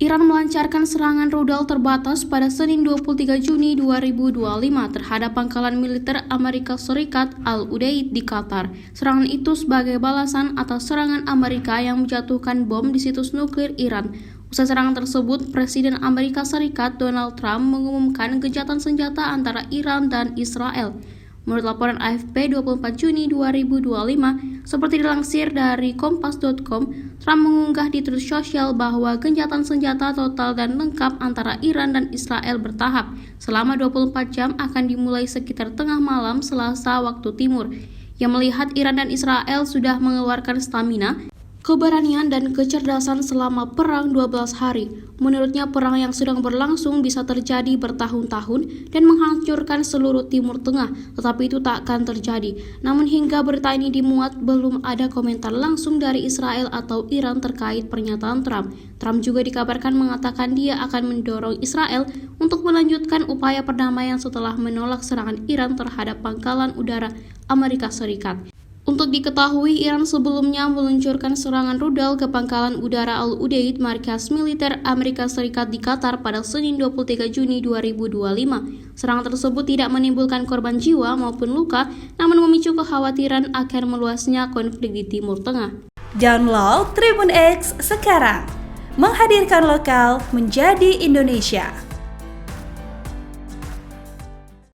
Iran melancarkan serangan rudal terbatas pada Senin 23 Juni 2025 terhadap pangkalan militer Amerika Serikat Al-Udeid di Qatar. Serangan itu sebagai balasan atas serangan Amerika yang menjatuhkan bom di situs nuklir Iran. Usai serangan tersebut, Presiden Amerika Serikat Donald Trump mengumumkan gencatan senjata antara Iran dan Israel. Menurut laporan AFP 24 Juni 2025, seperti dilansir dari Kompas.com, Trump mengunggah di Truth Social bahwa gencatan senjata total dan lengkap antara Iran dan Israel bertahap selama 24 jam akan dimulai sekitar tengah malam Selasa waktu timur. Yang melihat Iran dan Israel sudah mengeluarkan stamina, keberanian dan kecerdasan selama perang 12 hari. Menurutnya perang yang sedang berlangsung bisa terjadi bertahun-tahun dan menghancurkan seluruh Timur Tengah, tetapi itu tak akan terjadi. Namun hingga berita ini dimuat, belum ada komentar langsung dari Israel atau Iran terkait pernyataan Trump. Trump juga dikabarkan mengatakan dia akan mendorong Israel untuk melanjutkan upaya perdamaian setelah menolak serangan Iran terhadap pangkalan udara Amerika Serikat. Untuk diketahui, Iran sebelumnya meluncurkan serangan rudal ke pangkalan udara Al-Udeid, markas militer Amerika Serikat di Qatar pada Senin 23 Juni 2025. Serangan tersebut tidak menimbulkan korban jiwa maupun luka, namun memicu kekhawatiran akan meluasnya konflik di Timur Tengah. Download Tribun X sekarang, menghadirkan lokal menjadi Indonesia.